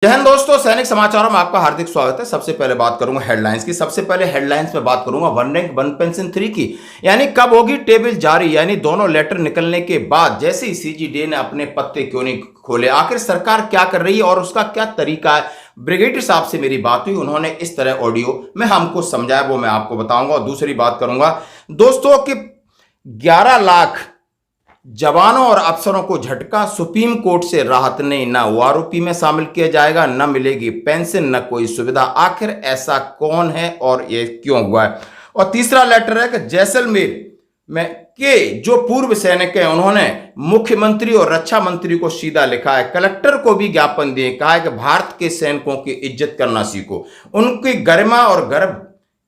जय हिंद दोस्तों, सैनिक समाचारों में आपका हार्दिक स्वागत है। सबसे पहले बात करूंगा हेडलाइंस की। सबसे पहले हेडलाइंस में बात करूंगा वन रैंक वन पेंशन 3 की, यानी कब होगी टेबल जारी। यानी दोनों लेटर निकलने के बाद जैसे ही सीजीडीए ने अपने पत्ते क्यों नहीं खोले, आखिर सरकार क्या कर रही है और उसका क्या तरीका है। ब्रिगेडियर साहब से मेरी बात हुई, उन्होंने इस तरह ऑडियो में हमको समझाया, वो मैं आपको बताऊंगा। और दूसरी बात करूंगा दोस्तों कि 11 लाख जवानों और अफसरों को झटका, सुप्रीम कोर्ट से राहत नहीं, ना ओआरओपी में शामिल किया जाएगा, न मिलेगी पेंशन, न कोई सुविधा। आखिर ऐसा कौन है और ये क्यों हुआ है। और तीसरा लेटर है कि जैसलमेर में के जो पूर्व सैनिक हैं उन्होंने मुख्यमंत्री और रक्षा मंत्री को सीधा लिखा है, कलेक्टर को भी ज्ञापन दिए, कहा है कि भारत के सैनिकों की इज्जत करना सीखो, उनकी गरिमा और गर्व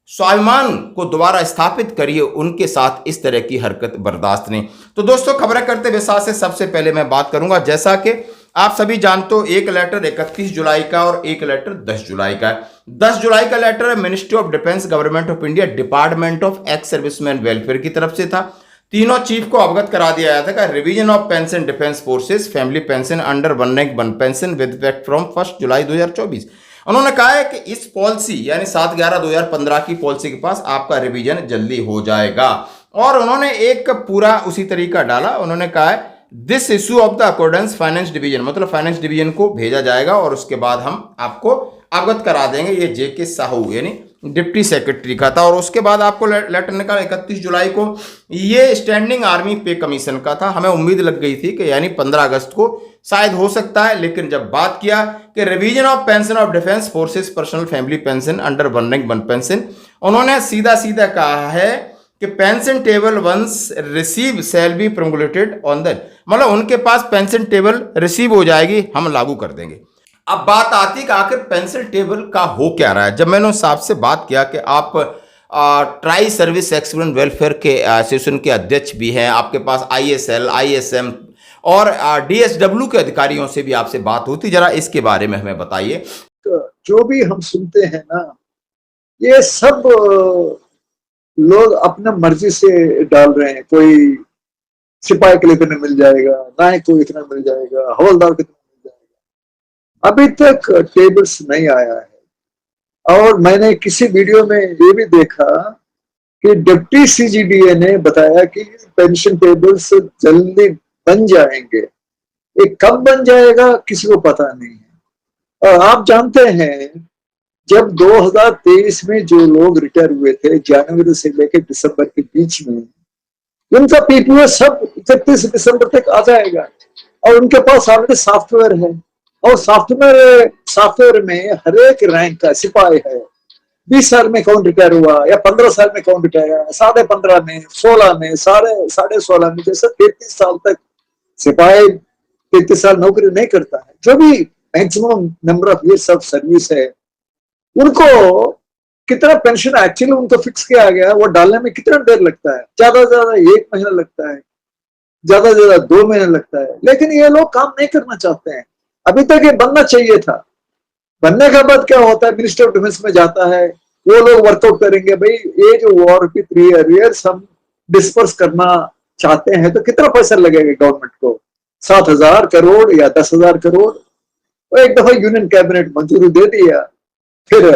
स्वाभिमान को दोबारा स्थापित करिए, उनके साथ इस तरह की हरकत बर्दाश्त नहीं। तो दोस्तों, खबरें करते विस्तार से सबसे पहले मैं बात करूंगा, जैसा कि आप सभी जानते हो, एक लेटर 31 जुलाई का और एक लेटर 10 जुलाई का है। 10 जुलाई का लेटर है ministry of defence, government of India, department of ex serviceman welfare की तरफ से था। तीनों चीफ को अवगत करा दिया गया था कि revision of pension defence forces family pension under one rank one pension with effect from 1 जुलाई 2024। उन्होंने कहा है कि इस पॉलिसी यानी 7/11/2015 की पॉलिसी के पास आपका रिवीजन जल्दी हो जाएगा। और उन्होंने एक पूरा उसी तरीका डाला, उन्होंने कहा है this issue of the accordance finance division, मतलब फाइनेंस डिवीजन को भेजा जाएगा और उसके बाद हम आपको अवगत करा देंगे। ये जेके साहू यानी डिप्टी सेक्रेटरी का था। और उसके बाद आपको लेटर निकाला 31 जुलाई को, ये स्टैंडिंग आर्मी पे कमीशन का था। हमें उम्मीद लग गई थी कि यानी 15 अगस्त को शायद हो सकता है, लेकिन जब बात किया कि revision of pension of defence forces personal family pension under one rank one pension, उन्होंने सीधा सीधा कहा है कि pension table once receive shall be promulgated on the, मतलब उनके पास पेंशन टेबल रिसीव हो जाएगी, हम लागू कर देंगे। अब बात आती कि आखिर पेंशन टेबल का हो क्या रहा है। जब मैंने उस साहब से बात किया कि आप ट्राई सर्विस एक्सपीरियंस वेलफेयर के एसोसिएशन के अध्यक्ष भी हैं, आपके पास ISL, ISM और DSW के अधिकारियों से भी आपसे बात होती, जरा इसके बारे में हमें बताइए। तो जो भी हम सुनते हैं ना, ये सब लोग अपना मर्जी से डाल रहे हैं। कोई सिपाही के लिए इतना मिल जाएगा, नायक को इतना मिल जाएगा, हवलदार को इतना मिल जाएगा। अभी तक टेबल्स नहीं आया है। और मैंने किसी वीडियो में ये भी देखा कि डिप्टी CGDA ने बताया कि पेंशन टेबल्स जल्दी बन जाएंगे। ये कब बन जाएगा किसी को पता नहीं है। और आप जानते हैं, जब 2023 में जो लोग रिटायर हुए थे जनवरी से लेकर दिसंबर के बीच में, उनका PPO सब 31 दिसंबर तक आ जाएगा। और उनके पास ऑलरेडी सॉफ्टवेयर है, और सॉफ्टवेयर में हर एक रैंक का सिपाही है। 20 साल में कौन रिटायर हुआ या 15 साल में कौन रिटायर हुआ, 15.5 में, 16 में, 16.5 में, जैसे 33 साल तक सिपाही 33 साल नौकरी नहीं करता है। जो भी maximum number of years of service है, उनको कितना पेंशन एक्चुअली उनको फिक्स किया गया, वो डालने में कितना देर लगता है। ज्यादा से ज्यादा 1 महीना लगता है, ज्यादा से ज्यादा 2 महीने लगता है। लेकिन ये लोग काम नहीं करना चाहते हैं। अभी तक ये बनना चाहिए था। बनने के बाद क्या होता है, मिनिस्टर ऑफ डिफेंस में जाता है, वो लोग वर्कआउट करेंगे, भाई ये जो वॉर की 3 अरियर्स हम डिस्पर्स करना चाहते हैं तो कितना पैसा लगेगा गवर्नमेंट को, 7,000 करोड़ या 10,000 करोड़। तो एक दफा यूनियन कैबिनेट मंजूरी दे दिया, फिर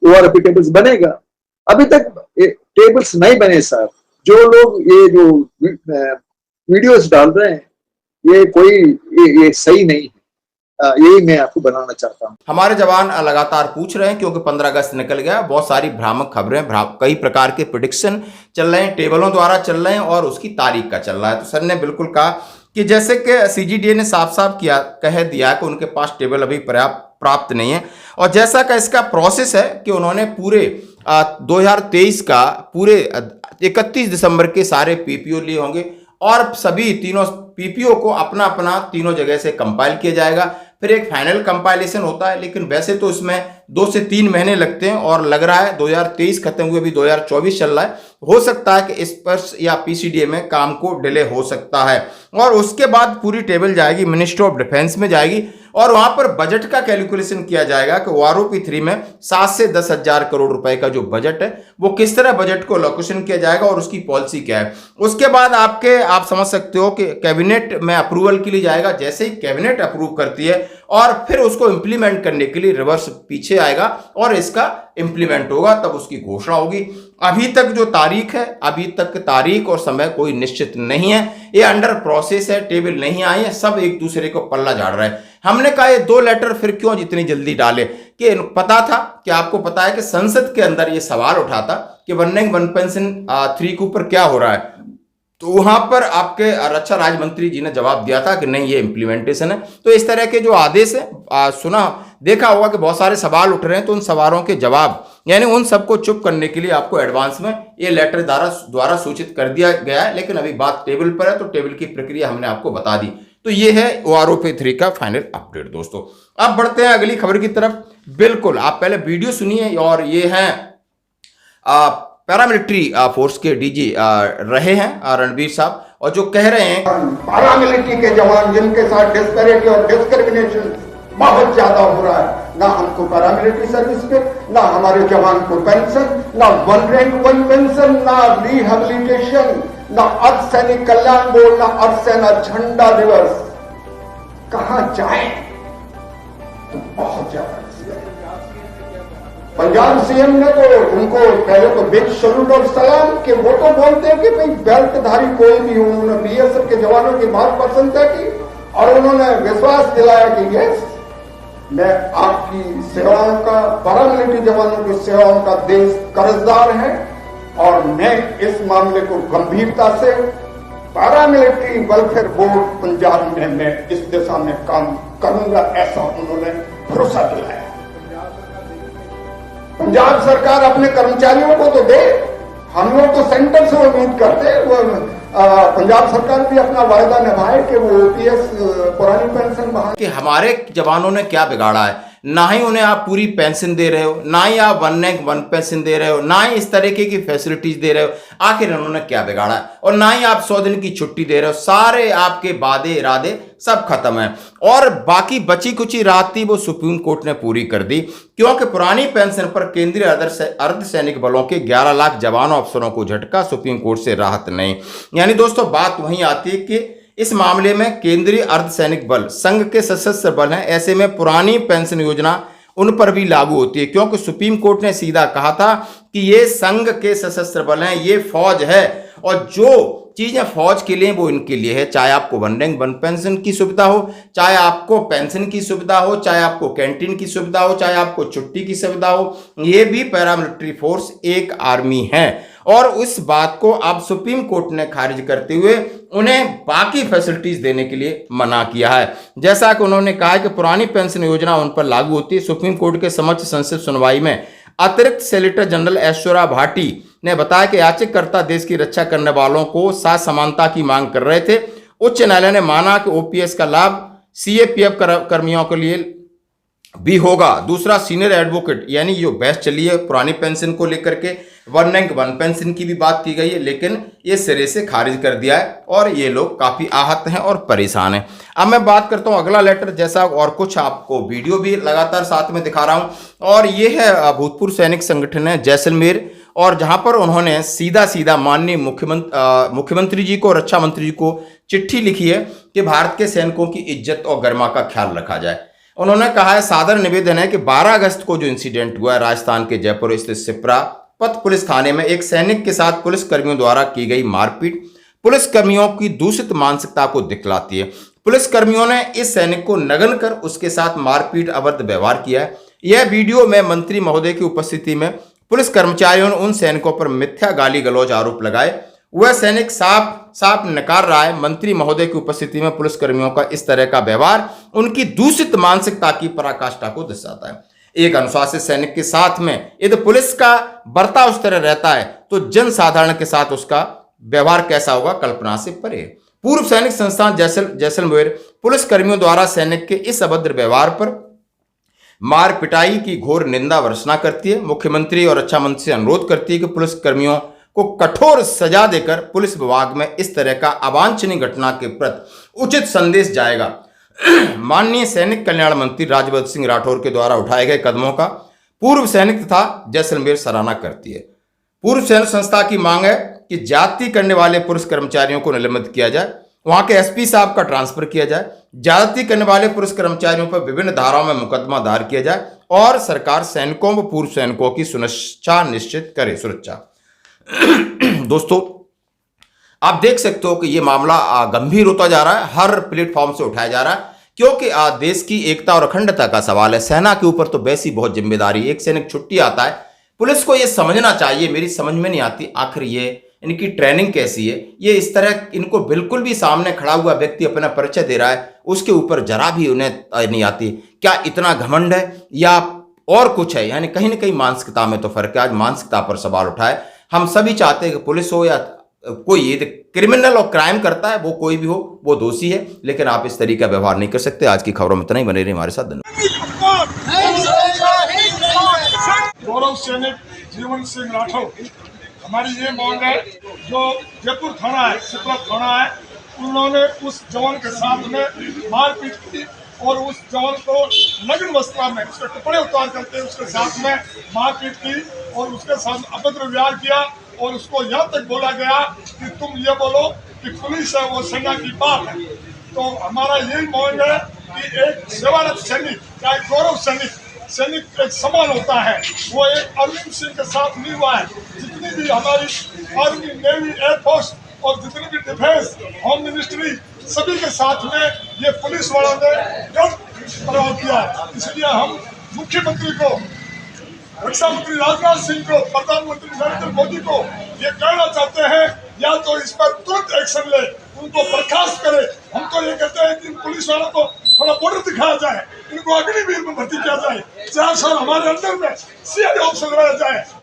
ORP टेबल्स बनेगा। अभी तक टेबल्स नहीं बने साहब। जो लोग ये जो वीडियोस डाल रहे हैं, ये कोई ये सही नहीं है। यही मैं आपको बनाना चाहता हूँ। हमारे जवान लगातार पूछ रहे हैं क्योंकि 15 अगस्त निकल गया, बहुत सारी भ्रामक खबरें, कई प्रकार के प्रिडिक्शन चल रहे हैं, टेबलों द्वारा चल रहे हैं और उसकी तारीख का चल रहा है। तो सर ने बिल्कुल कहा कि जैसे कि CGDA ने साफ साफ कह दिया कि उनके पास टेबल अभी प्राप्त नहीं है। और जैसा कि इसका प्रोसेस है कि उन्होंने पूरे 2023 का पूरे 31 दिसंबर के सारे PPO लिए होंगे और सभी तीनों PPO को अपना अपना तीनों जगह से कंपाइल किया जाएगा। फिर एक फाइनल कंपाइलेशन होता है, लेकिन वैसे तो इसमें 2 से 3 महीने लगते हैं और लग रहा है 2023 खत्म हुए, अभी 2024 चल रहा है। हो सकता है कि इस पर या PCDA में काम को डिले हो सकता है। और उसके बाद पूरी टेबल जाएगी मिनिस्ट्री ऑफ डिफेंस में जाएगी, और वहां पर बजट का कैलकुलेशन किया जाएगा कि आरओपी 3 में 7 से 10 हजार करोड़ रुपए का जो बजट है वो किस तरह बजट को लोकेशन किया जाएगा और उसकी पॉलिसी क्या है। उसके बाद आप समझ सकते हो कि कैबिनेट में अप्रूवल के लिए जाएगा। जैसे ही कैबिनेट अप्रूव करती है और फिर उसको इंप्लीमेंट करने के लिए रिवर्स पीछे आएगा और इसका इंप्लीमेंट होगा, तब उसकी घोषणा होगी। अभी तक जो तारीख है, अभी तक तारीख और समय कोई निश्चित नहीं है, ये अंडर प्रोसेस है, टेबल नहीं आई है, सब एक दूसरे को पल्ला झाड़ रहे हैं। हमने कहा ये 2 लेटर फिर क्यों जितनी जल्दी डाले, कि पता था कि आपको पता है कि संसद के अंदर ये सवाल उठा था कि वन रैंक वन पेंशन 3 के ऊपर क्या हो रहा है, तो वहां पर आपके रक्षा राज्य मंत्री जी ने जवाब दिया था कि नहीं ये इंप्लीमेंटेशन है। तो इस तरह के जो आदेश है सुना देखा होगा कि बहुत सारे सवाल उठ रहे हैं, तो उन सवालों के जवाब यानी उन सबको चुप करने के लिए आपको एडवांस में ये लेटर द्वारा सूचित कर दिया गया है। लेकिन अभी बात टेबल पर है, तो टेबल की प्रक्रिया हमने आपको बता दी। तो ये है आरओपी 3 का फाइनल अपडेट। दोस्तों अब बढ़ते हैं अगली खबर की तरफ। बिल्कुल आप पहले वीडियो सुनिए, और ये है पैरामिलिट्री फोर्स के डीजी रहे हैं रणबीर साहब, और जो कह रहे हैं पैरामिलिट्री के जवान जिनके साथ डिस्पैरिटी और डिस्क्रिमिनेशन बहुत ज्यादा हो रहा है, ना हमको पैरामिलिट्री सर्विस पे, ना हमारे जवान को पेंशन, ना वन रैंक वन पेंशन, ना रिहेबिलिटेशन, ना अर्ध सैनिक कल्याण बोर्ड, ना अर्ध सेना झंडा दिवस। कहां जाए तो बहुत ज्यादा। पंजाब सीएम ने तो उनको पहले तो बिग सैल्यूट और सलाम, कि वो तो बोलते हैं कि भाई बेल्टधारी कोई भी हो, उन्होंने बीएसएफ के जवानों की बहुत प्रशंसा की और उन्होंने विश्वास दिलाया कि यस, मैं आपकी सेवाओं का, पैरामिलिट्री जवानों की सेवाओं का देश कर्जदार है, और मैं इस मामले को गंभीरता से पैरामिलिट्री वेलफेयर बोर्ड पंजाब में मैं इस दिशा में काम करूंगा, ऐसा उन्होंने भरोसा दिलाया। पंजाब सरकार अपने कर्मचारियों को तो दे, हम लोग तो सेंटर से उम्मीद करते हैं वो पंजाब सरकार भी अपना वायदा निभाए कि वो ओपीएस पुरानी पेंशन बहाल। कि हमारे जवानों ने क्या बिगाड़ा है, ना ही उन्हें आप पूरी पेंशन दे रहे हो, ना ही आप वन रैंक वन पेंशन दे रहे हो, ना ही इस तरीके की फैसिलिटीज दे रहे हो, आखिर उन्होंने क्या बिगाड़ा है, और ना ही आप 100 दिन की छुट्टी दे रहे हो। सारे आपके वादे इरादे सब खत्म है, और बाकी बची कुची रात थी वो सुप्रीम कोर्ट ने पूरी कर दी, क्योंकि पुरानी पेंशन पर केंद्रीय अर्धसैनिक बलों के 11 लाख जवानों अफसरों को झटका, सुप्रीम कोर्ट से राहत नहीं। यानी दोस्तों बात वहीं आती है कि इस मामले में केंद्रीय अर्धसैनिक बल संघ के सशस्त्र बल हैं, ऐसे में पुरानी पेंशन योजना उन पर भी लागू होती है, क्योंकि सुप्रीम कोर्ट ने सीधा कहा था कि ये संघ के सशस्त्र बल हैं, ये फौज है, और जो चीजें फौज के लिए वो इनके लिए है, चाहे आपको वन रैंक वन पेंशन की सुविधा हो, चाहे आपको पेंशन की सुविधा हो, चाहे आपको कैंटीन की सुविधा हो, चाहे आपको छुट्टी की सुविधा हो, ये भी पैरामिलिट्री फोर्स एक आर्मी है। और उस बात को अब सुप्रीम कोर्ट ने खारिज करते हुए उन्हें बाकी फैसिलिटीज देने के लिए मना किया है। जैसा कि उन्होंने कहा कि पुरानी पेंशन योजना उन पर लागू होती है। सुप्रीम कोर्ट के समक्ष संसद सुनवाई में अतिरिक्त सॉलिसिटर जनरल ऐश्वर्या भाटी ने बताया कि याचिकाकर्ता देश की रक्षा करने वालों को साथ समानता की मांग कर रहे थे। उच्च न्यायालय ने माना कि ओपीएस का लाभ सीएपीएफ कर्मियों के लिए भी होगा। दूसरा, सीनियर एडवोकेट यानी जो बहस चली है पुरानी पेंशन को लेकर के, वन रैंक वन पेंशन की भी बात की गई है, लेकिन ये सिरे से खारिज कर दिया है और ये लोग काफी आहत हैं और परेशान हैं। अब मैं बात करता हूं अगला लेटर, जैसा और कुछ आपको वीडियो भी लगातार साथ में दिखा रहा हूं, और ये है भूतपूर्व सैनिक संगठन है जैसलमेर, और जहां पर उन्होंने सीधा सीधा माननीय मुख्यमंत्री जी को, रक्षा मंत्री जी को चिट्ठी लिखी है कि भारत के सैनिकों की इज्जत और गरिमा का ख्याल रखा जाए। उन्होंने कहा है, सादर निवेदन है कि 12 अगस्त को जो इंसिडेंट हुआ है राजस्थान के जयपुर स्थित सिपरा पथ पुलिस थाने में एक सैनिक के साथ पुलिस कर्मियों द्वारा की गई मारपीट पुलिस कर्मियों की दूषित मानसिकता को दिखलाती है। पुलिस कर्मियों ने इस सैनिक को नगल कर उसके साथ मारपीट अभद्र व्यवहार किया है। यह वीडियो में मंत्री महोदय की उपस्थिति में पुलिस कर्मचारियों ने उन सैनिकों पर मिथ्या गाली गलौज आरोप लगाए। वह सैनिक साफ नकार रहा है मंत्री महोदय की उपस्थिति में पुलिस कर्मियों का इस तरह का व्यवहार उनकी दूषित मानसिकता की पराकाष्ठा को दर्शाता है। एक अनुशासित सैनिक के साथ में यदि पुलिस का बर्ताव उस तरह रहता है तो जन साधारण के साथ उसका व्यवहार कैसा होगा, कल्पना से परे। पूर्व सैनिक संस्थान जैसलमेर पुलिस कर्मियों द्वारा सैनिक के इस अभद्र व्यवहार पर मार पिटाई की घोर निंदा वर्षना करती है। मुख्यमंत्री और रक्षा मंत्री से अनुरोध करती है कि पुलिस कर्मियों को कठोर सजा देकर पुलिस विभाग में इस तरह का अवांछनीय घटना के प्रति उचित संदेश जाएगा। माननीय सैनिक कल्याण मंत्री राज्यवर्धन सिंह राठौर के द्वारा उठाए गए कदमों का पूर्व सैनिक तथा जैसलमेर सराहना करती है। पूर्व सैनिक संस्था की मांग है कि ज्यादती करने वाले पुलिस कर्मचारियों को निलंबित किया जाए, वहां के एसपी साहब का ट्रांसफर किया जाए, ज्यादती करने वाले पुलिस कर्मचारियों पर विभिन्न धाराओं में मुकदमा दायर किया जाए और सरकार सैनिकों व पूर्व सैनिकों की सुरक्षा निश्चित करे। सुरक्षा दोस्तों, आप देख सकते हो कि यह मामला गंभीर होता जा रहा है, हर प्लेटफॉर्म से उठाया जा रहा है, क्योंकि देश की एकता और अखंडता का सवाल है। सेना के ऊपर तो वैसी बहुत जिम्मेदारी है। एक सैनिक छुट्टी आता है, पुलिस को यह समझना चाहिए, मेरी समझ में नहीं आती आखिर ये इनकी ट्रेनिंग कैसी है। ये इस तरह इनको बिल्कुल भी सामने खड़ा हुआ व्यक्ति अपना परिचय दे रहा है, उसके ऊपर जरा भी उन्हें नहीं आती। क्या इतना घमंड है या और कुछ है? यानी कहीं ना कहीं मानसिकता में तो फर्क है। आज मानसिकता पर सवाल उठाए। हम सभी चाहते हैं कि पुलिस हो या कोई ये क्रिमिनल और क्राइम करता है, वो कोई भी हो, वो दोषी है, लेकिन आप इस तरीके का व्यवहार नहीं कर सकते। आज की खबरों में इतना ही, बने रहिए हमारे साथ। धन्यवाद। गौरव सैनिक जीवन सिंह राठौर, हमारी ये मांग है, जो जयपुर थाना है, सिपला थाना है, उन्होंने उस जवान के साथ में मारपीट की और उस जवान को नग्न अवस्था में उसके कपड़े उतार करके उसके साथ में मारपीट की और उसके साथ अभद्र व्यवहार किया और उसको यहाँ तक बोला गया कि तुम ये बोलो कि पुलिस है वो सेना की बात है। तो हमारा यही मांग है कि एक सेवारत सैनिक, चाहे गौरव सैनिक एक समान होता है। वो एक अरविंद सिंह के साथ नहीं हुआ है। जितनी भी हमारी आर्मी, नेवी, एयरफोर्स और जितनी भी डिफेंस, होम मिनिस्ट्री, सभी के साथ में ये पुलिस वालों ने गलत प्रभाव किया है। इसलिए हम मुख्यमंत्री को, रक्षा मंत्री राजनाथ सिंह को, प्रधानमंत्री नरेंद्र मोदी को ये कहना चाहते हैं, या तो इस पर तुरंत एक्शन ले, उनको बर्खास्त करे। हम तो ये कहते हैं कि पुलिस वालों को थोड़ा बॉर्डर दिखाया जाए, इनको अग्निवीर में भर्ती किया जाए, 4 साल हमारे अंदर में सीआईडी ऑफिसर लगाया जाए।